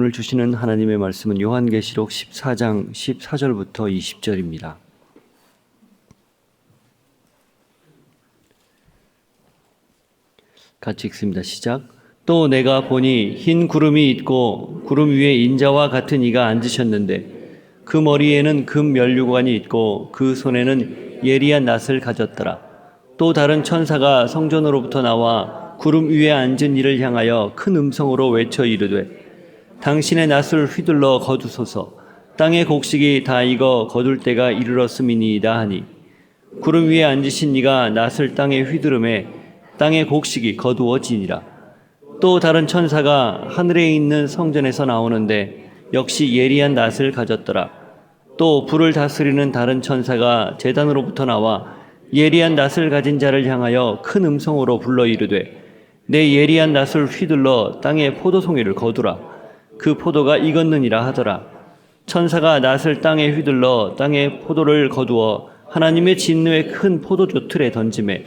오늘 주시는 하나님의 말씀은 요한계시록 14장 14절부터 20절입니다. 같이 읽습니다. 시작. 또 내가 보니 흰 구름이 있고 구름 위에 인자와 같은 이가 앉으셨는데 그 머리에는 금 면류관이 있고 그 손에는 예리한 낫을 가졌더라. 또 다른 천사가 성전으로부터 나와 구름 위에 앉은 이를 향하여 큰 음성으로 외쳐 이르되 당신의 낫을 휘둘러 거두소서. 땅의 곡식이 다 익어 거둘 때가 이르렀음이니이다 하니 구름 위에 앉으신 이가 낫을 땅에 휘두르매 땅의 곡식이 거두어지니라. 또 다른 천사가 하늘에 있는 성전에서 나오는데 역시 예리한 낫을 가졌더라. 또 불을 다스리는 다른 천사가 제단으로부터 나와 예리한 낫을 가진 자를 향하여 큰 음성으로 불러 이르되 내 예리한 낫을 휘둘러 땅의 포도송이를 거두라. 그 포도가 익었느니라 하더라. 천사가 낫을 땅에 휘둘러 땅의 포도를 거두어 하나님의 진노의 큰 포도주 틀에 던지매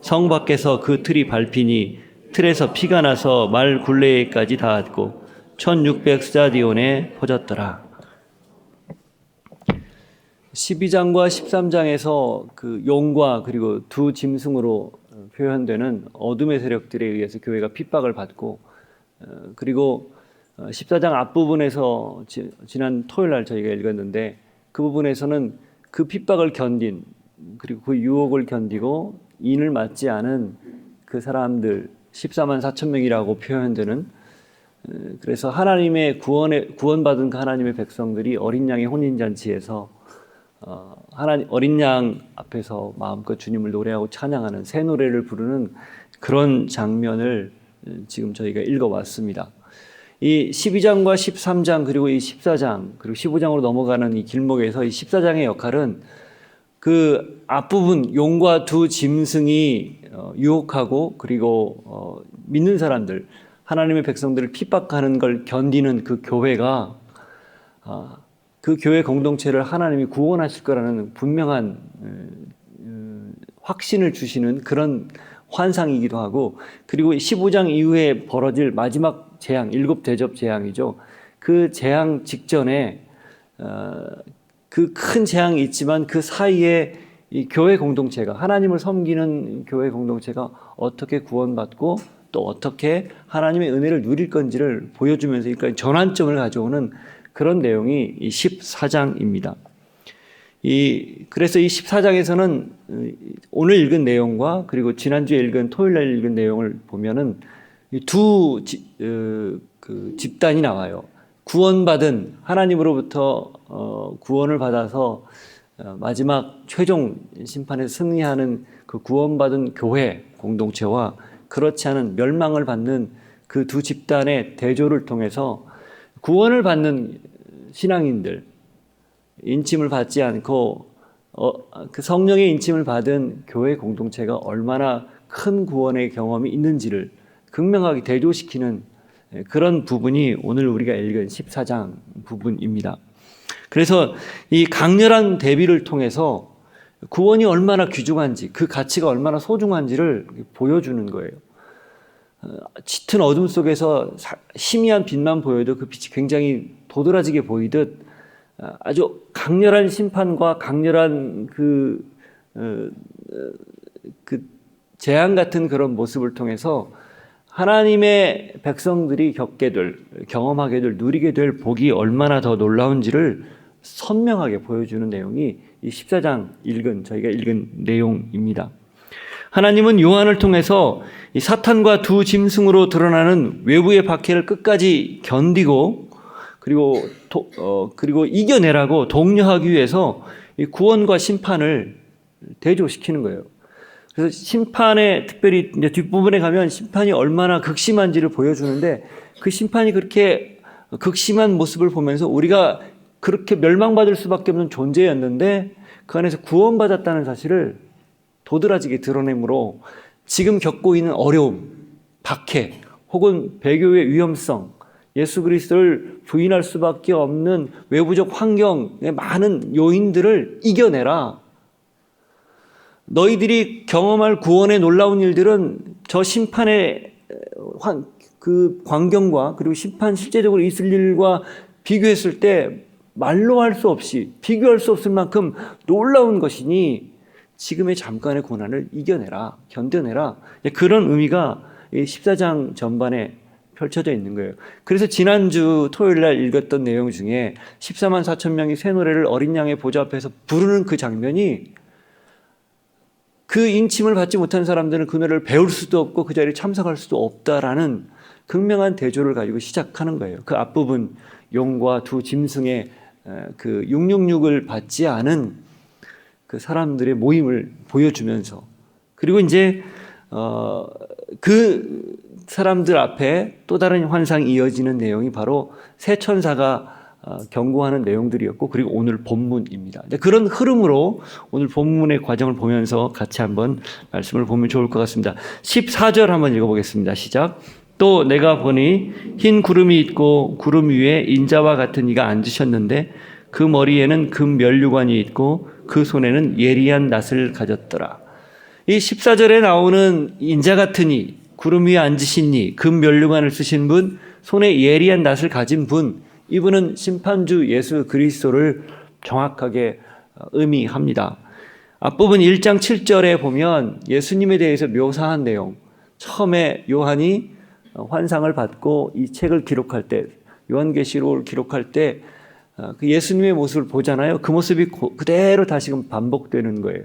성 밖에서 그 틀이 밟히니 틀에서 피가 나서 말 굴레에까지 닿았고 1600스타디온에 퍼졌더라. 12장과 13장에서 그 용과 그리고 두 짐승으로 표현되는 어둠의 세력들에 의해서 교회가 핍박을 받고, 그리고 14장 앞부분에서 지난 토요일 날 저희가 읽었는데 그 부분에서는 그 핍박을 견딘, 그리고 그 유혹을 견디고 인을 맞지 않은 그 사람들 14만 4천 명이라고 표현되는, 그래서 하나님의 구원받은 그 하나님의 백성들이 어린 양의 혼인잔치에서 어린 양 앞에서 마음껏 주님을 노래하고 찬양하는 새 노래를 부르는 그런 장면을 지금 저희가 읽어왔습니다. 이 12장과 13장 그리고 이 14장 그리고 15장으로 넘어가는 이 길목에서 이 14장의 역할은 그 앞부분 용과 두 짐승이 유혹하고 그리고 믿는 사람들, 하나님의 백성들을 핍박하는 걸 견디는 그 교회가 그 교회 공동체를 하나님이 구원하실 거라는 분명한 확신을 주시는 그런 환상이기도 하고, 그리고 15장 이후에 벌어질 마지막 재앙, 7대접 재앙이죠. 그 재앙 직전에 그 큰 재앙이 있지만 그 사이에 이 교회 공동체가, 하나님을 섬기는 교회 공동체가 어떻게 구원받고 또 어떻게 하나님의 은혜를 누릴 건지를 보여주면서, 그러니까 전환점을 가져오는 그런 내용이 이 14장입니다. 그래서 이 14장에서는 오늘 읽은 내용과 그리고 지난주에 읽은 토요일날 읽은 내용을 보면은 두 집단이 나와요. 구원받은, 하나님으로부터 구원을 받아서 마지막 최종 심판에 승리하는 그 구원받은 교회 공동체와 그렇지 않은 멸망을 받는 그 두 집단의 대조를 통해서 구원을 받는 신앙인들, 인침을 받지 않고 그 성령의 인침을 받은 교회 공동체가 얼마나 큰 구원의 경험이 있는지를 극명하게 대조시키는 그런 부분이 오늘 우리가 읽은 14장 부분입니다. 그래서 이 강렬한 대비를 통해서 구원이 얼마나 귀중한지, 그 가치가 얼마나 소중한지를 보여주는 거예요. 짙은 어둠 속에서 희미한 빛만 보여도 그 빛이 굉장히 도드라지게 보이듯 아주 강렬한 심판과 강렬한 그 재앙 같은 그런 모습을 통해서 하나님의 백성들이 겪게 될, 경험하게 될, 누리게 될 복이 얼마나 더 놀라운지를 선명하게 보여주는 내용이 이 14장 저희가 읽은 내용입니다. 하나님은 요한을 통해서 이 사탄과 두 짐승으로 드러나는 외부의 박해를 끝까지 견디고 그리고 이겨내라고 독려하기 위해서 이 구원과 심판을 대조시키는 거예요. 그래서 심판에, 특별히 이제 뒷부분에 가면 심판이 얼마나 극심한지를 보여주는데, 그 심판이 그렇게 극심한 모습을 보면서 우리가 그렇게 멸망받을 수밖에 없는 존재였는데 그 안에서 구원받았다는 사실을 도드라지게 드러내므로 지금 겪고 있는 어려움, 박해, 혹은 배교의 위험성, 예수 그리스도를 부인할 수밖에 없는 외부적 환경의 많은 요인들을 이겨내라. 너희들이 경험할 구원의 놀라운 일들은 저 심판의 그 광경과 그리고 심판 실제적으로 있을 일과 비교했을 때 말로 할 수 없이 비교할 수 없을 만큼 놀라운 것이니 지금의 잠깐의 고난을 이겨내라, 견뎌내라. 그런 의미가 14장 전반에 펼쳐져 있는 거예요. 그래서 지난주 토요일 날 읽었던 내용 중에 14만 4천 명이 새 노래를 어린 양의 보좌 앞에서 부르는 그 장면이 그 인침을 받지 못한 사람들은 그 노래를 배울 수도 없고 그 자리에 참석할 수도 없다라는 극명한 대조를 가지고 시작하는 거예요. 그 앞부분 용과 두 짐승의 그 666을 받지 않은 그 사람들의 모임을 보여주면서 그리고 이제 그 사람들 앞에 또 다른 환상이 이어지는 내용이 바로 새 천사가 경고하는 내용들이었고 그리고 오늘 본문입니다. 그런 흐름으로 오늘 본문의 과정을 보면서 같이 한번 말씀을 보면 좋을 것 같습니다. 14절 한번 읽어보겠습니다. 시작. 또 내가 보니 흰 구름이 있고 구름 위에 인자와 같은 이가 앉으셨는데 그 머리에는 금 면류관이 있고 그 손에는 예리한 낫을 가졌더라. 이 14절에 나오는 인자 같은 이, 구름 위에 앉으신 이, 금 면류관을 쓰신 분, 손에 예리한 낫을 가진 분, 이분은 심판주 예수 그리스도를 정확하게 의미합니다. 앞부분 1장 7절에 보면 예수님에 대해서 묘사한 내용, 처음에 요한이 환상을 받고 이 책을 기록할 때, 요한계시록을 기록할 때 그 예수님의 모습을 보잖아요. 그 모습이 그대로 다시금 반복되는 거예요.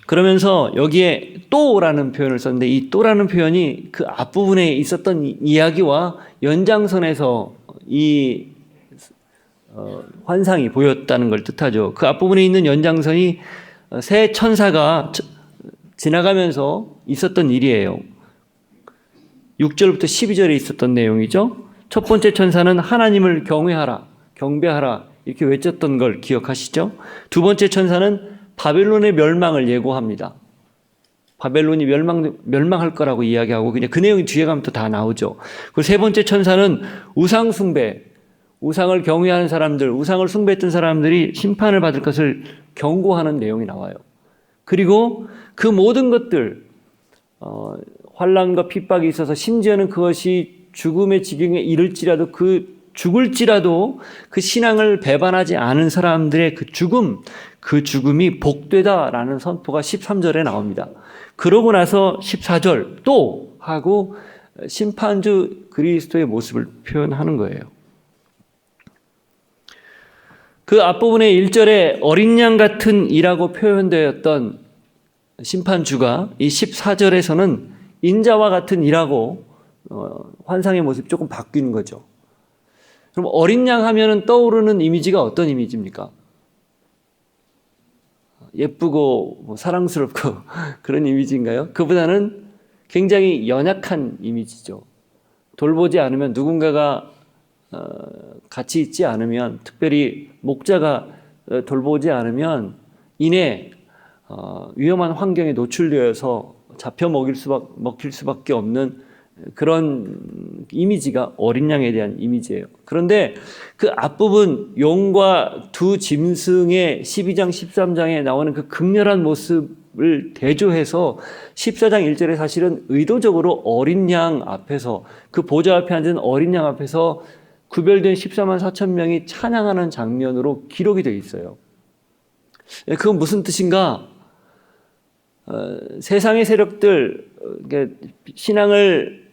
그러면서 여기에 또라는 표현을 썼는데 이 또라는 표현이 그 앞부분에 있었던 이야기와 연장선에서 이 환상이 보였다는 걸 뜻하죠. 그 앞부분에 있는 연장선이 새 천사가 지나가면서 있었던 일이에요. 6절부터 12절에 있었던 내용이죠. 첫 번째 천사는 하나님을 경배하라 이렇게 외쳤던 걸 기억하시죠? 두 번째 천사는 바벨론의 멸망을 예고합니다. 바벨론이 멸망할 거라고 이야기하고 그냥 그 내용이 뒤에 가면 또 다 나오죠. 그리고 세 번째 천사는 우상 숭배, 우상을 경외하는 사람들, 우상을 숭배했던 사람들이 심판을 받을 것을 경고하는 내용이 나와요. 그리고 그 모든 것들 환난과 핍박이 있어서 심지어는 그것이 죽음의 지경에 이를지라도 죽을지라도 그 신앙을 배반하지 않은 사람들의 그 죽음이 복되다라는 선포가 13절에 나옵니다. 그러고 나서 14절 또 하고 심판주 그리스도의 모습을 표현하는 거예요. 그 앞부분에 1절에 어린 양 같은 이라고 표현되었던 심판주가 이 14절에서는 인자와 같은 이라고 환상의 모습이 조금 바뀌는 거죠. 그럼 어린 양 하면은 떠오르는 이미지가 어떤 이미지입니까? 예쁘고 사랑스럽고 그런 이미지인가요? 그보다는 굉장히 연약한 이미지죠. 돌보지 않으면 누군가가 같이 있지 않으면 특별히 목자가 돌보지 않으면 이내 위험한 환경에 노출되어서 잡혀 먹힐 수밖에 없는 그런 이미지가 어린 양에 대한 이미지예요. 그런데 그 앞부분 용과 두 짐승의 12장 13장에 나오는 그 극렬한 모습을 대조해서 14장 1절에 사실은 의도적으로 어린 양 앞에서 그 보좌 앞에 앉은 어린 양 앞에서 구별된 14만 4천 명이 찬양하는 장면으로 기록이 되어 있어요. 그건 무슨 뜻인가? 세상의 세력들, 신앙을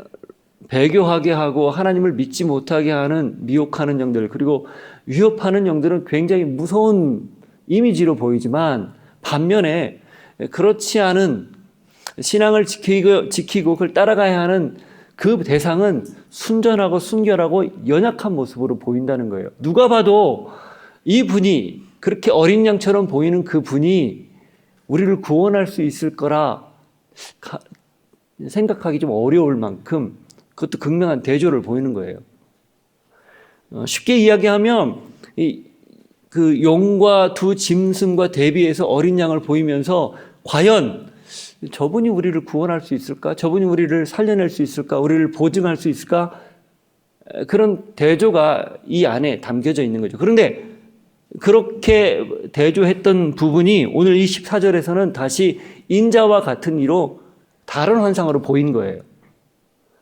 배교하게 하고 하나님을 믿지 못하게 하는 미혹하는 영들 그리고 위협하는 영들은 굉장히 무서운 이미지로 보이지만 반면에 그렇지 않은 신앙을 지키고 그걸 따라가야 하는 그 대상은 순전하고 순결하고 연약한 모습으로 보인다는 거예요. 누가 봐도 이 분이 그렇게 어린 양처럼 보이는 그 분이 우리를 구원할 수 있을 거라 생각하기 좀 어려울 만큼 그것도 극명한 대조를 보이는 거예요. 쉽게 이야기하면 그 용과 두 짐승과 대비해서 어린 양을 보이면서 과연 저분이 우리를 구원할 수 있을까? 저분이 우리를 살려낼 수 있을까? 우리를 보증할 수 있을까? 그런 대조가 이 안에 담겨져 있는 거죠. 그런데 그렇게 대조했던 부분이 오늘 이 14절에서는 다시 인자와 같은 이로 다른 환상으로 보인 거예요.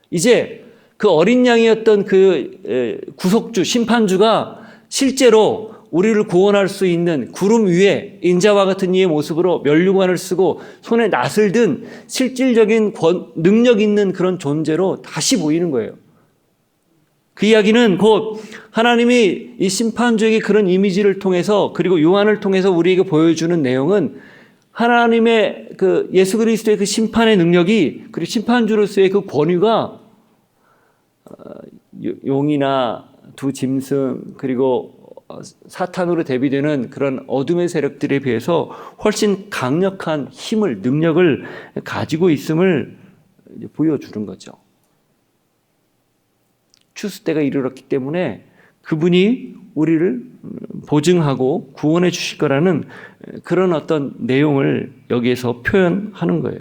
이제 그 어린 양이었던 그 구속주, 심판주가 실제로 우리를 구원할 수 있는 구름 위에 인자와 같은 이의 모습으로 면류관을 쓰고 손에 낫을 든 실질적인 능력 있는 그런 존재로 다시 보이는 거예요. 그 이야기는 곧 하나님이 이 심판주에게 그런 이미지를 통해서, 그리고 요한을 통해서 우리에게 보여주는 내용은 하나님의 그 예수 그리스도의 그 심판의 능력이, 그리고 심판주로서의 그 권위가 용이나 두 짐승, 그리고 사탄으로 대비되는 그런 어둠의 세력들에 비해서 훨씬 강력한 힘을, 능력을 가지고 있음을 보여주는 거죠. 추수 때가 이르렀기 때문에 그분이 우리를 보증하고 구원해 주실 거라는 그런 어떤 내용을 여기에서 표현하는 거예요.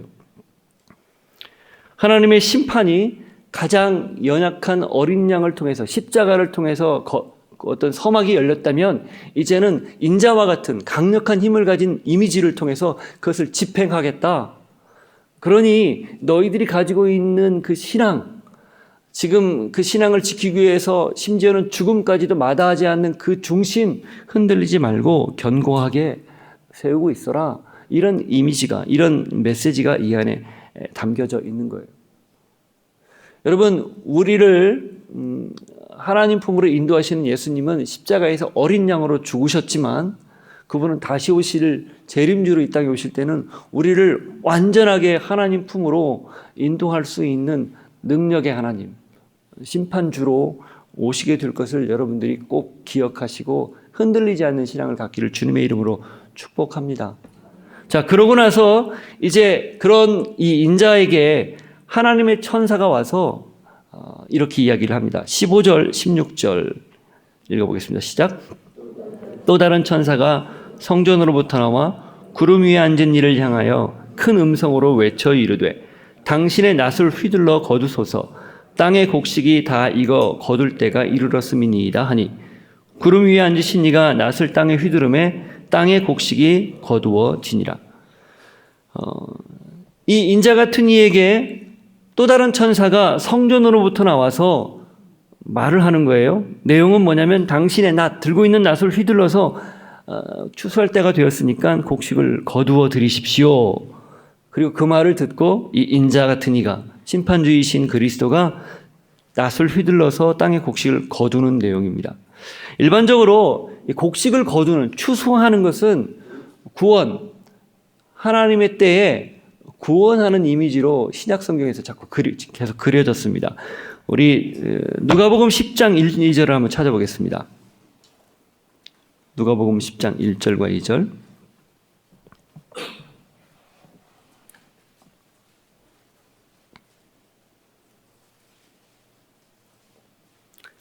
하나님의 심판이 가장 연약한 어린 양을 통해서, 십자가를 통해서 어떤 서막이 열렸다면, 이제는 인자와 같은 강력한 힘을 가진 이미지를 통해서 그것을 집행하겠다. 그러니 너희들이 가지고 있는 그 신앙, 지금 그 신앙을 지키기 위해서 심지어는 죽음까지도 마다하지 않는 그 중심 흔들리지 말고 견고하게 세우고 있어라. 이런 이미지가, 이런 메시지가 이 안에 담겨져 있는 거예요. 여러분, 우리를 하나님 품으로 인도하시는 예수님은 십자가에서 어린 양으로 죽으셨지만, 그분은 다시 오실 재림주로 이 땅에 오실 때는 우리를 완전하게 하나님 품으로 인도할 수 있는 능력의 하나님, 심판주로 오시게 될 것을 여러분들이 꼭 기억하시고 흔들리지 않는 신앙을 갖기를 주님의 이름으로 축복합니다. 자, 그러고 나서 이제 그런 이 인자에게 하나님의 천사가 와서 이렇게 이야기를 합니다. 15절, 16절 읽어보겠습니다. 시작. 또 다른 천사가 성전으로부터 나와 구름 위에 앉은 이를 향하여 큰 음성으로 외쳐 이르되, 당신의 낫을 휘둘러 거두소서. 땅의 곡식이 다 익어 거둘 때가 이르렀음이니이다 하니, 구름 위에 앉으신 이가 낫을 땅에 휘두르매 땅의 곡식이 거두어지니라. 이 인자 같은 이에게 또 다른 천사가 성전으로부터 나와서 말을 하는 거예요. 내용은 뭐냐면, 당신의 낫, 들고 있는 낫을 휘둘러서 추수할 때가 되었으니까 곡식을 거두어 드리십시오. 그리고 그 말을 듣고 이 인자 같은 이가, 심판주이신 그리스도가 낫을 휘둘러서 땅의 곡식을 거두는 내용입니다. 일반적으로 이 곡식을 거두는, 추수하는 것은 구원, 하나님의 때에 구원하는 이미지로 신약 성경에서 자꾸 계속 그려졌습니다. 우리 누가복음 10장 1, 2절을 한번 찾아보겠습니다. 누가복음 10장 1절과 2절.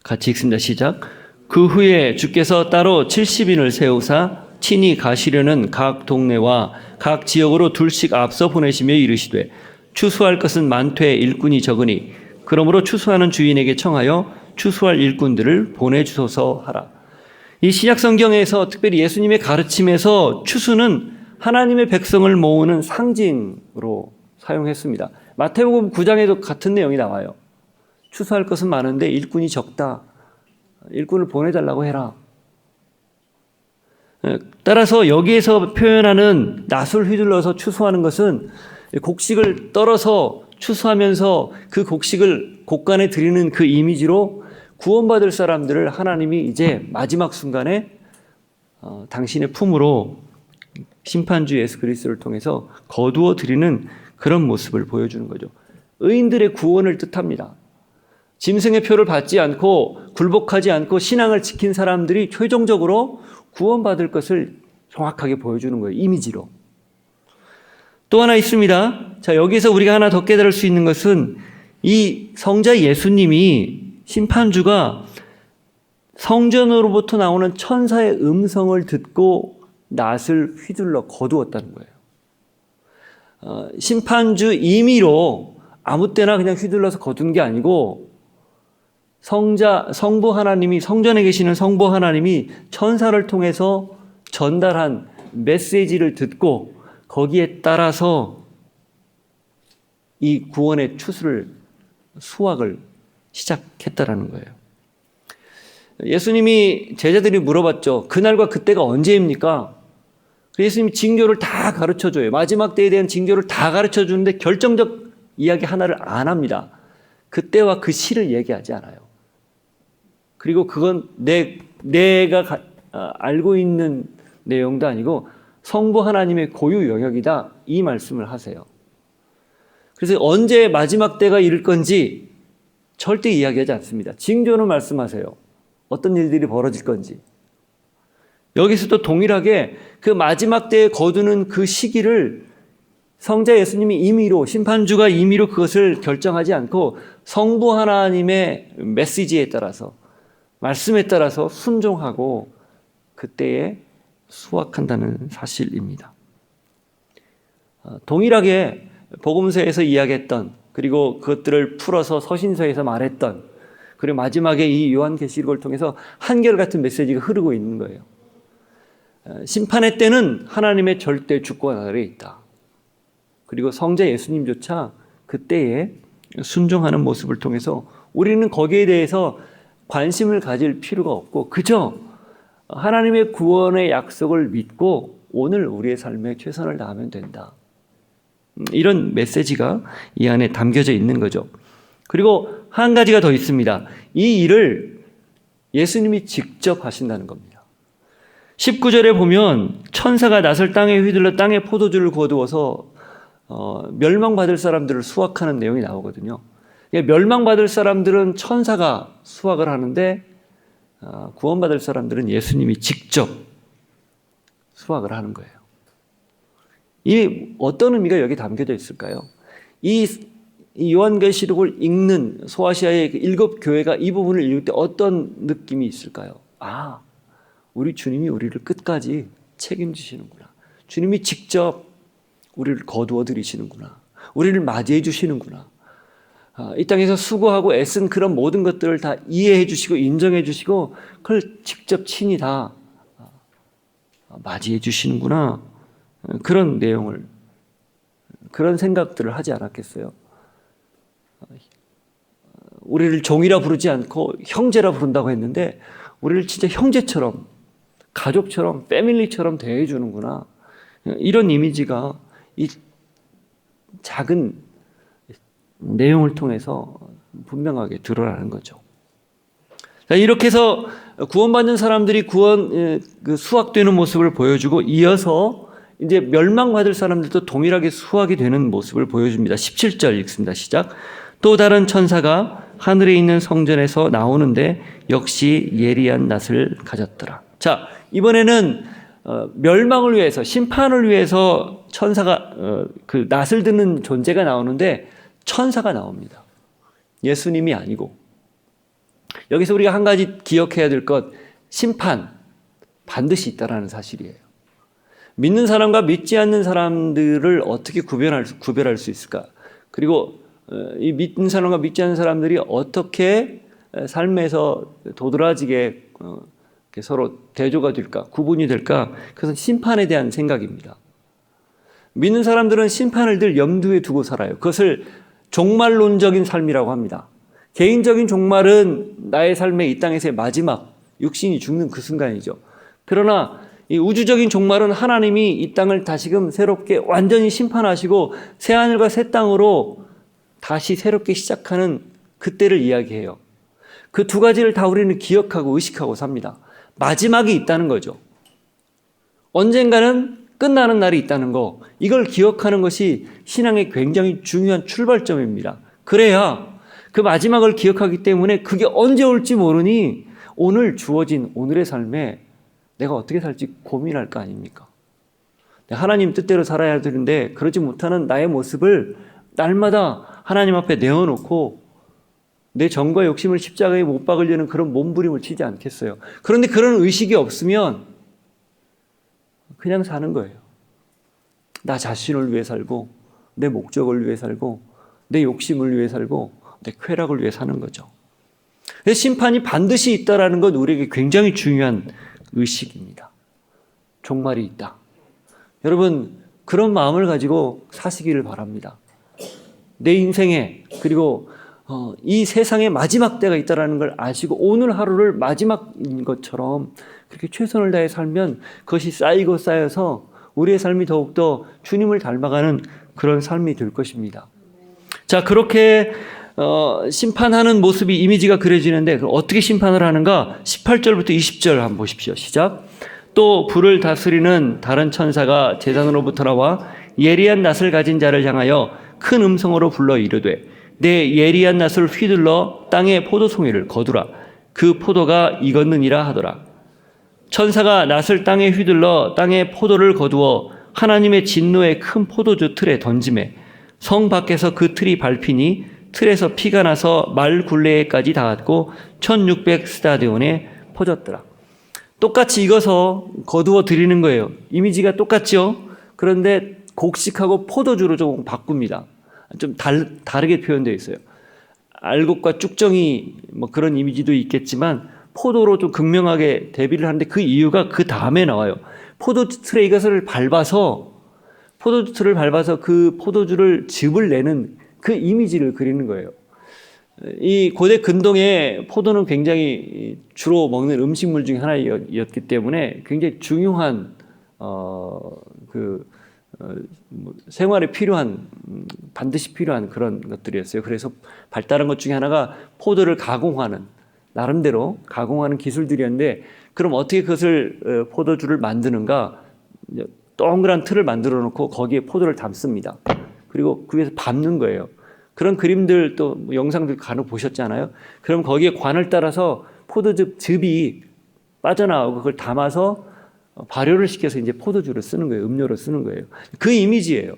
같이 읽습니다. 시작. 그 후에 주께서 따로 70인을 세우사 친히 가시려는 각 동네와 각 지역으로 둘씩 앞서 보내시며 이르시되, 추수할 것은 많되 일꾼이 적으니 그러므로 추수하는 주인에게 청하여 추수할 일꾼들을 보내주소서 하라. 이 신약 성경에서 특별히 예수님의 가르침에서 추수는 하나님의 백성을 모으는 상징으로 사용했습니다. 마태복음 9장에도 같은 내용이 나와요. 추수할 것은 많은데 일꾼이 적다. 일꾼을 보내달라고 해라. 따라서 여기에서 표현하는 낫을 휘둘러서 추수하는 것은 곡식을 떨어서 추수하면서 그 곡식을 곳간에 드리는 그 이미지로 구원받을 사람들을 하나님이 이제 마지막 순간에 당신의 품으로 심판주 예수 그리스도를 통해서 거두어 드리는 그런 모습을 보여주는 거죠. 의인들의 구원을 뜻합니다. 짐승의 표를 받지 않고 굴복하지 않고 신앙을 지킨 사람들이 최종적으로 구원받을 것을 정확하게 보여주는 거예요. 이미지로. 또 하나 있습니다. 자, 여기서 우리가 하나 더 깨달을 수 있는 것은 이 성자 예수님이, 심판주가 성전으로부터 나오는 천사의 음성을 듣고 낫을 휘둘러 거두었다는 거예요. 심판주 임의로 아무 때나 그냥 휘둘러서 거둔 게 아니고, 성부 하나님이, 성전에 계시는 성부 하나님이 천사를 통해서 전달한 메시지를 듣고 거기에 따라서 이 구원의 추수를 수확을 시작했다라는 거예요. 예수님이 제자들이 물어봤죠. 그날과 그때가 언제입니까? 예수님이 징조를 다 가르쳐줘요. 마지막 때에 대한 징조를 다 가르쳐주는데 결정적 이야기 하나를 안 합니다. 그때와 그 시를 얘기하지 않아요. 그리고 그건 내가 알고 있는 내용도 아니고 성부 하나님의 고유 영역이다, 이 말씀을 하세요. 그래서 언제 마지막 때가 이를 건지 절대 이야기하지 않습니다. 징조는 말씀하세요. 어떤 일들이 벌어질 건지. 여기서도 동일하게 그 마지막 때에 거두는 그 시기를 성자 예수님이 임의로, 심판주가 임의로 그것을 결정하지 않고 성부 하나님의 메시지에 따라서, 말씀에 따라서 순종하고 그때에 수확한다는 사실입니다. 동일하게 복음서에서 이야기했던, 그리고 그것들을 풀어서 서신서에서 말했던, 그리고 마지막에 이 요한계시록을 통해서 한결같은 메시지가 흐르고 있는 거예요. 심판의 때는 하나님의 절대 주권 아래에 있다. 그리고 성자 예수님조차 그때에 순종하는 모습을 통해서 우리는 거기에 대해서 관심을 가질 필요가 없고 그저 하나님의 구원의 약속을 믿고 오늘 우리의 삶에 최선을 다하면 된다. 이런 메시지가 이 안에 담겨져 있는 거죠. 그리고 한 가지가 더 있습니다. 이 일을 예수님이 직접 하신다는 겁니다. 19절에 보면 천사가 낫을 땅에 휘둘러 땅에 포도주를 거두어서 멸망받을 사람들을 수확하는 내용이 나오거든요. 멸망받을 사람들은 천사가 수확을 하는데 구원받을 사람들은 예수님이 직접 수확을 하는 거예요. 이 어떤 의미가 여기 담겨져 있을까요? 이 요한계시록을 읽는 소아시아의 7 교회가 이 부분을 읽을 때 어떤 느낌이 있을까요? 아, 우리 주님이 우리를 끝까지 책임지시는구나. 주님이 직접 우리를 거두어 들이시는구나. 우리를 맞이해 주시는구나. 이 땅에서 수고하고 애쓴 그런 모든 것들을 다 이해해 주시고 인정해 주시고 그걸 직접 친히 다 맞이해 주시는구나. 그런 내용을, 그런 생각들을 하지 않았겠어요? 우리를 종이라 부르지 않고 형제라 부른다고 했는데 우리를 진짜 형제처럼, 가족처럼, 패밀리처럼 대해 주는구나. 이런 이미지가 이 작은 내용을 통해서 분명하게 드러나는 거죠. 자, 이렇게 해서 구원받는 사람들이 수확되는 모습을 보여주고 이어서 이제 멸망받을 사람들도 동일하게 수확이 되는 모습을 보여줍니다. 17절 읽습니다. 시작. 또 다른 천사가 하늘에 있는 성전에서 나오는데 역시 예리한 낫을 가졌더라. 자, 이번에는 멸망을 위해서, 심판을 위해서 천사가 그 낫을 드는 존재가 나오는데 천사가 나옵니다. 예수님이 아니고. 여기서 우리가 한 가지 기억해야 될 것, 심판 반드시 있다라는 사실이에요. 믿는 사람과 믿지 않는 사람들을 어떻게 구별할 수 있을까? 그리고 이 믿는 사람과 믿지 않는 사람들이 어떻게 삶에서 도드라지게 서로 대조가 될까? 구분이 될까? 그것은 심판에 대한 생각입니다. 믿는 사람들은 심판을 늘 염두에 두고 살아요. 그것을 종말론적인 삶이라고 합니다. 개인적인 종말은 나의 삶의 이 땅에서의 마지막, 육신이 죽는 그 순간이죠. 그러나 이 우주적인 종말은 하나님이 이 땅을 다시금 새롭게 완전히 심판하시고 새하늘과 새 땅으로 다시 새롭게 시작하는 그때를 이야기해요. 그 두 가지를 다 우리는 기억하고 의식하고 삽니다. 마지막이 있다는 거죠. 언젠가는 끝나는 날이 있다는 거, 이걸 기억하는 것이 신앙의 굉장히 중요한 출발점입니다. 그래야 그 마지막을 기억하기 때문에 그게 언제 올지 모르니 오늘 주어진 오늘의 삶에 내가 어떻게 살지 고민할 거 아닙니까? 하나님 뜻대로 살아야 되는데 그러지 못하는 나의 모습을 날마다 하나님 앞에 내어놓고 내 정과 욕심을 십자가에 못 박으려는 그런 몸부림을 치지 않겠어요? 그런데 그런 의식이 없으면 그냥 사는 거예요. 나 자신을 위해 살고 내 목적을 위해 살고 내 욕심을 위해 살고 내 쾌락을 위해 사는 거죠. 심판이 반드시 있다라는 건 우리에게 굉장히 중요한 의식입니다. 종말이 있다. 여러분, 그런 마음을 가지고 사시기를 바랍니다. 내 인생에, 그리고 이 세상에 마지막 때가 있다는 걸 아시고 오늘 하루를 마지막인 것처럼 그렇게 최선을 다해 살면 그것이 쌓이고 쌓여서 우리의 삶이 더욱더 주님을 닮아가는 그런 삶이 될 것입니다. 자, 그렇게 심판하는 모습이 이미지가 그려지는데 어떻게 심판을 하는가? 18절부터 20절 한번 보십시오. 시작. 또 불을 다스리는 다른 천사가 제단으로부터 나와 예리한 낫을 가진 자를 향하여 큰 음성으로 불러 이르되 내 예리한 낫을 휘둘러 땅의 포도송이를 거두라. 그 포도가 익었느니라 하더라. 천사가 낫을 땅에 휘둘러 땅의 포도를 거두어 하나님의 진노의 큰 포도주 틀에 던지매 성 밖에서 그 틀이 밟히니 틀에서 피가 나서 말 굴레에까지 닿았고 1600 스타디온에 퍼졌더라. 똑같이 익어서 거두어 드리는 거예요. 이미지가 똑같죠? 그런데 곡식하고 포도주로 좀 바꿉니다. 좀 다르게 표현되어 있어요. 알곡과 쭉정이 뭐 그런 이미지도 있겠지만 포도로 좀 극명하게 대비를 하는데 그 이유가 그 다음에 나와요. 포도주 틀에 이것을 밟아서 그 포도주를 즙을 내는 그 이미지를 그리는 거예요. 이 고대 근동에 포도는 굉장히 주로 먹는 음식물 중에 하나였기 때문에 굉장히 중요한 생활에 필요한 반드시 필요한 그런 것들이었어요. 그래서 발달한 것 중에 하나가 포도를 나름대로 가공하는 기술들이었는데 그럼 어떻게 그것을 포도주를 만드는가? 동그란 틀을 만들어 놓고 거기에 포도를 담습니다. 그리고 그 위에서 밟는 거예요. 그런 그림들 또 영상들 간혹 보셨잖아요. 그럼 거기에 관을 따라서 포도즙이 빠져나오고 그걸 담아서 발효를 시켜서 이제 포도주를 쓰는 거예요. 음료로 쓰는 거예요. 그 이미지예요.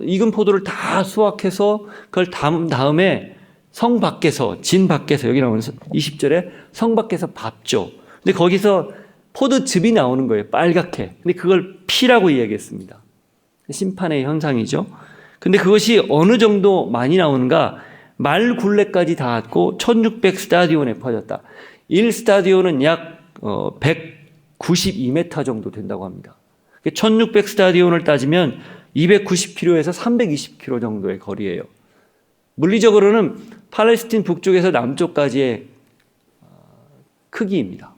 익은 포도를 다 수확해서 그걸 담은 다음에 성 밖에서, 진 밖에서, 여기 나오는 20절에 성 밖에서 밟죠. 근데 거기서 포도즙이 나오는 거예요. 빨갛게. 근데 그걸 피라고 이야기했습니다. 심판의 현상이죠. 근데 그것이 어느 정도 많이 나오는가? 말 굴레까지 닿았고 1600 스타디온에 퍼졌다. 1스타디온은 약 192m 정도 된다고 합니다. 1600 스타디온을 따지면 290km에서 320km 정도의 거리예요. 물리적으로는 팔레스틴 북쪽에서 남쪽까지의 크기입니다.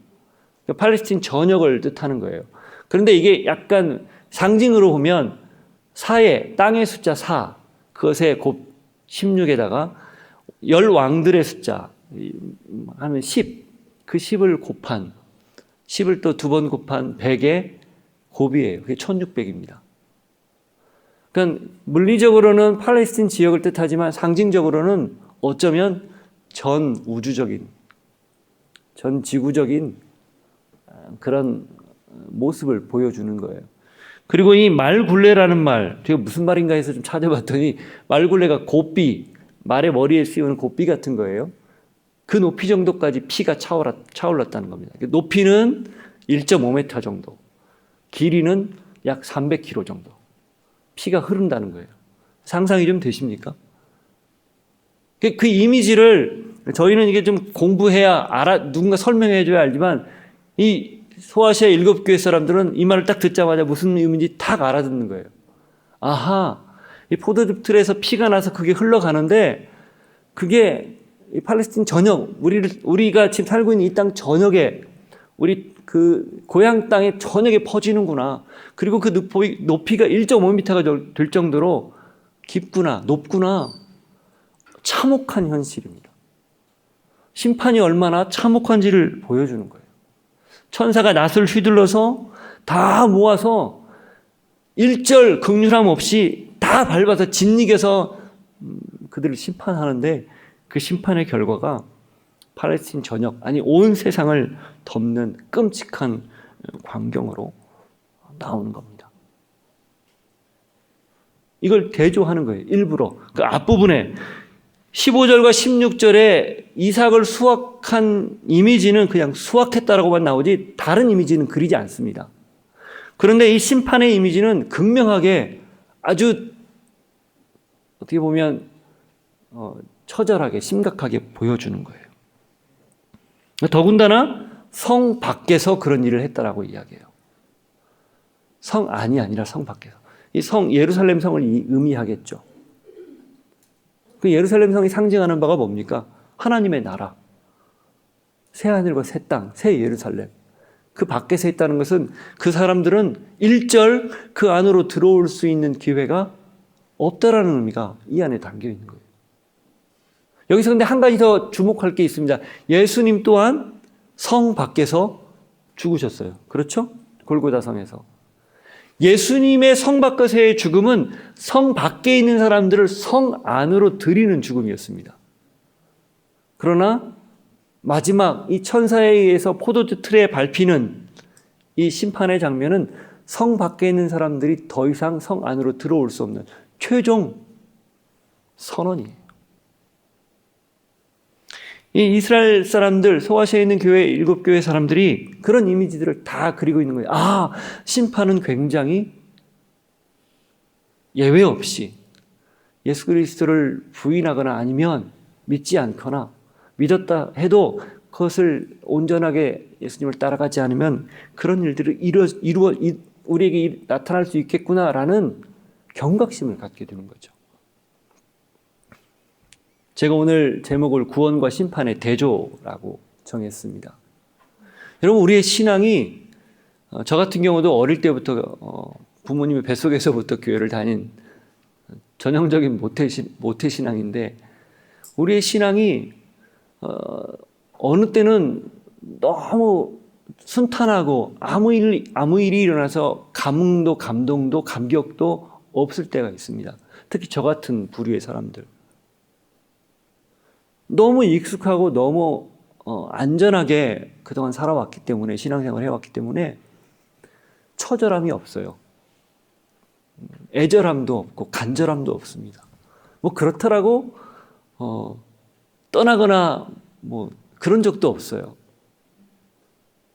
팔레스틴 전역을 뜻하는 거예요. 그런데 이게 약간 상징으로 보면 땅의 숫자 4, 그것에 곱 16에다가 열 왕들의 숫자 하면 10, 그 10을 곱한 10을 또 2번 곱한 100의 곱이에요. 그게 1600입니다. 그러니까 물리적으로는 팔레스틴 지역을 뜻하지만 상징적으로는 어쩌면 전 우주적인, 전 지구적인 그런 모습을 보여주는 거예요. 그리고 이 말굴레라는 말, 제가 무슨 말인가 해서 좀 찾아봤더니 말굴레가 곱비, 말의 머리에 씌우는 곱비 같은 거예요. 그 높이 정도까지 피가 차올랐다는 겁니다. 높이는 1.5m 정도, 길이는 약 300km 정도 피가 흐른다는 거예요. 상상이 좀 되십니까? 그 이미지를 저희는 이게 좀 공부해야 누군가 설명해 줘야 알지만 이 소아시아 7교회 사람들은 이 말을 딱 듣자마자 무슨 의미인지 딱 알아듣는 거예요. 아하, 이 포도즙 틀에서 피가 나서 그게 흘러가는데 그게 이 팔레스틴 전역, 우리가 지금 살고 있는 이 땅 전역에 우리 그 고향 땅의 전역에 퍼지는구나. 그리고 그 높이가 1.5m가 될 정도로 깊구나, 높구나. 참혹한 현실입니다. 심판이 얼마나 참혹한지를 보여주는 거예요. 천사가 낫을 휘둘러서 다 모아서 일절 긍휼함 없이 다 밟아서 짓이겨서 그들을 심판하는데 그 심판의 결과가 팔레스틴 전역, 아니 온 세상을 덮는 끔찍한 광경으로 나오는 겁니다. 이걸 대조하는 거예요. 일부러. 그 앞부분에 15절과 16절에 이삭을 수확한 이미지는 그냥 수확했다라고만 나오지 다른 이미지는 그리지 않습니다. 그런데 이 심판의 이미지는 극명하게 아주 어떻게 보면 처절하게 심각하게 보여주는 거예요. 더군다나 성 밖에서 그런 일을 했다라고 이야기해요. 성 안이 아니라 성 밖에서. 이 성 예루살렘 성을 의미하겠죠. 그 예루살렘 성이 상징하는 바가 뭡니까? 하나님의 나라. 새 하늘과 새 땅, 새 예루살렘. 그 밖에 서 있다는 것은 그 사람들은 일절 그 안으로 들어올 수 있는 기회가 없다라는 의미가 이 안에 담겨 있는 거예요. 여기서 근데 한 가지 더 주목할 게 있습니다. 예수님 또한 성 밖에서 죽으셨어요. 그렇죠? 골고다 성에서. 예수님의 성 밖에서의 죽음은 성 밖에 있는 사람들을 성 안으로 들이는 죽음이었습니다. 그러나 마지막 이 천사에 의해서 포도주 틀에 밟히는 이 심판의 장면은 성 밖에 있는 사람들이 더 이상 성 안으로 들어올 수 없는 최종 선언이에요. 이 이스라엘 사람들, 소아시아에 있는 교회 7교회 사람들이 그런 이미지들을 다 그리고 있는 거예요. 아, 심판은 굉장히 예외 없이 예수 그리스도를 부인하거나 아니면 믿지 않거나 믿었다 해도 그것을 온전하게 예수님을 따라가지 않으면 그런 일들을 우리에게 나타날 수 있겠구나라는 경각심을 갖게 되는 거죠. 제가 오늘 제목을 구원과 심판의 대조라고 정했습니다. 여러분, 우리의 신앙이 저 같은 경우도 어릴 때부터 부모님의 뱃속에서부터 교회를 다닌 전형적인 모태신앙인데, 우리의 신앙이 어느 때는 너무 순탄하고 아무 일이 일어나서 감흥도 감동도 감격도 없을 때가 있습니다. 특히 저 같은 부류의 사람들. 너무 익숙하고 너무 안전하게 그동안 살아왔기 때문에, 신앙생활을 해왔기 때문에 처절함이 없어요. 애절함도 없고 간절함도 없습니다. 뭐 그렇더라고 떠나거나 뭐 그런 적도 없어요.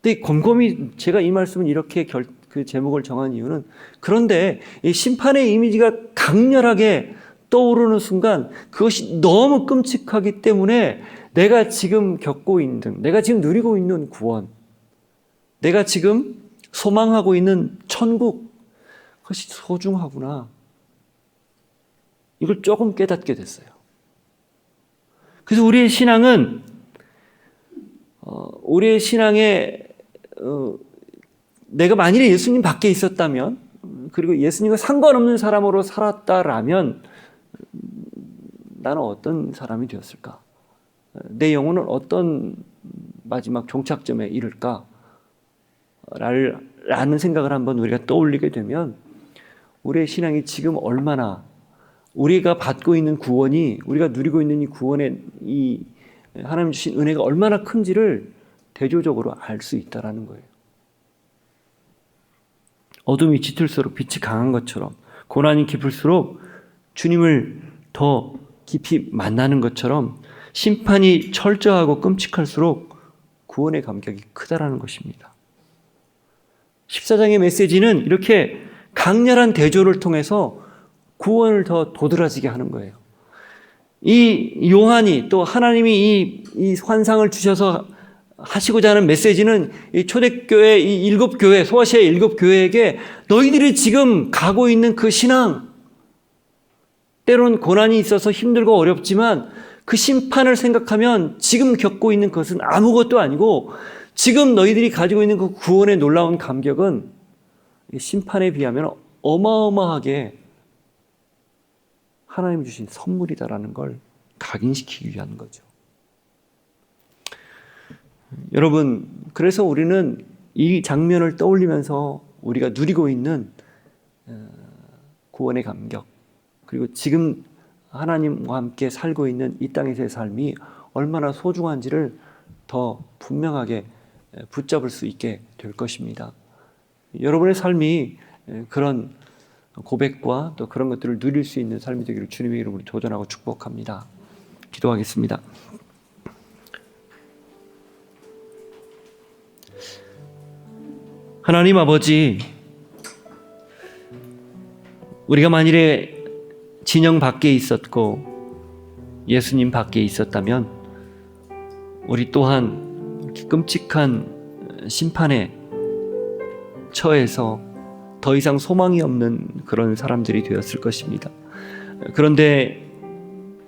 근데 곰곰이 제가 이 말씀은 이렇게 그 제목을 정한 이유는, 그런데 이 심판의 이미지가 강렬하게 떠오르는 순간 그것이 너무 끔찍하기 때문에 내가 지금 겪고 있는, 내가 지금 누리고 있는 구원, 내가 지금 소망하고 있는 천국, 그것이 소중하구나, 이걸 조금 깨닫게 됐어요. 그래서 우리의 신앙에 내가 만일에 예수님 밖에 있었다면, 그리고 예수님과 상관없는 사람으로 살았다라면 나는 어떤 사람이 되었을까? 내 영혼은 어떤 마지막 종착점에 이를까? 라는 생각을 한번 우리가 떠올리게 되면, 우리의 신앙이 지금 얼마나, 우리가 받고 있는 구원이, 우리가 누리고 있는 이 구원의 이 하나님 주신 은혜가 얼마나 큰지를 대조적으로 알 수 있다는 거예요. 어둠이 짙을수록 빛이 강한 것처럼, 고난이 깊을수록 주님을 더 깊이 만나는 것처럼, 심판이 철저하고 끔찍할수록 구원의 감격이 크다라는 것입니다. 14장의 메시지는 이렇게 강렬한 대조를 통해서 구원을 더 도드라지게 하는 거예요. 이 요한이, 또 하나님이 이 환상을 주셔서 하시고자 하는 메시지는 이 초대교회, 이 7교회, 소아시아의 7교회에게 너희들이 지금 가고 있는 그 신앙, 때론 고난이 있어서 힘들고 어렵지만 그 심판을 생각하면 지금 겪고 있는 것은 아무것도 아니고, 지금 너희들이 가지고 있는 그 구원의 놀라운 감격은 심판에 비하면 어마어마하게 하나님이 주신 선물이다라는 걸 각인시키기 위한 거죠. 여러분, 그래서 우리는 이 장면을 떠올리면서 우리가 누리고 있는 구원의 감격, 그리고 지금 하나님과 함께 살고 있는 이 땅에서의 삶이 얼마나 소중한지를 더 분명하게 붙잡을 수 있게 될 것입니다. 여러분의 삶이 그런 고백과 또 그런 것들을 누릴 수 있는 삶이 되기를 주님의 이름으로 도전하고 축복합니다. 기도하겠습니다. 하나님 아버지, 우리가 만일에 진영 밖에 있었고 예수님 밖에 있었다면, 우리 또한 이렇게 끔찍한 심판에 처해서 더 이상 소망이 없는 그런 사람들이 되었을 것입니다. 그런데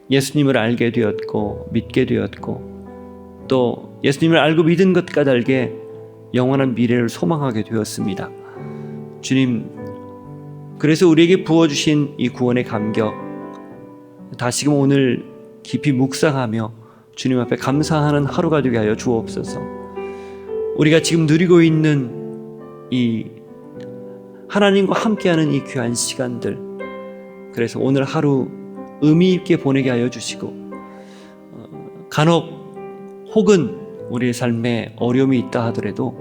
예수님을 알게 되었고 믿게 되었고 또 예수님을 알고 믿은 것 까닭에 영원한 미래를 소망하게 되었습니다. 주님, 그래서 우리에게 부어주신 이 구원의 감격 다시금 오늘 깊이 묵상하며 주님 앞에 감사하는 하루가 되게 하여 주옵소서. 우리가 지금 누리고 있는 이 하나님과 함께하는 이 귀한 시간들, 그래서 오늘 하루 의미 있게 보내게 하여 주시고 간혹 혹은 우리의 삶에 어려움이 있다 하더라도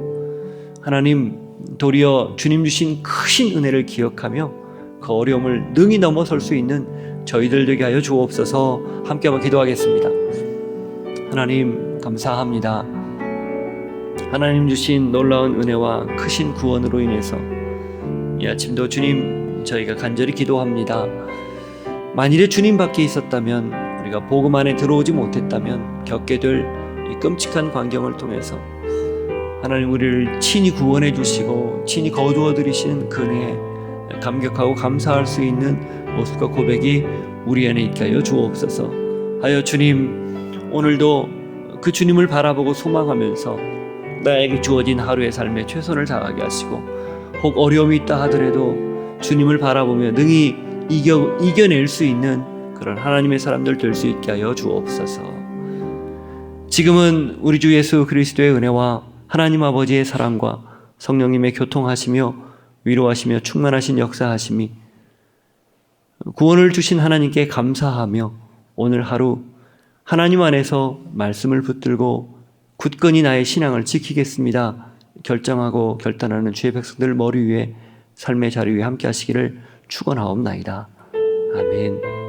하나님 도리어 주님 주신 크신 은혜를 기억하며 그 어려움을 능히 넘어설 수 있는 저희들 되게 하여 주옵소서. 함께 한번 기도하겠습니다. 하나님 감사합니다. 하나님 주신 놀라운 은혜와 크신 구원으로 인해서 이 아침도 주님 저희가 간절히 기도합니다. 만일에 주님 밖에 있었다면, 우리가 복음 안에 들어오지 못했다면 겪게 될 이 끔찍한 광경을 통해서 하나님 우리를 친히 구원해 주시고 친히 거두어 들이시는 그 은혜에 감격하고 감사할 수 있는 모습과 고백이 우리 안에 있게 하여 주옵소서. 하여 주님, 오늘도 그 주님을 바라보고 소망하면서 나에게 주어진 하루의 삶에 최선을 다하게 하시고, 혹 어려움이 있다 하더라도 주님을 바라보며 능히 이겨낼 수 있는 그런 하나님의 사람들 될 수 있게 하여 주옵소서. 지금은 우리 주 예수 그리스도의 은혜와 하나님 아버지의 사랑과 성령님의 교통하시며 위로하시며 충만하신 역사하심이 구원을 주신 하나님께 감사하며 오늘 하루 하나님 안에서 말씀을 붙들고 굳건히 나의 신앙을 지키겠습니다 결정하고 결단하는 주의 백성들 머리 위에 삶의 자리 위에 함께 하시기를 축원하옵나이다. 아멘.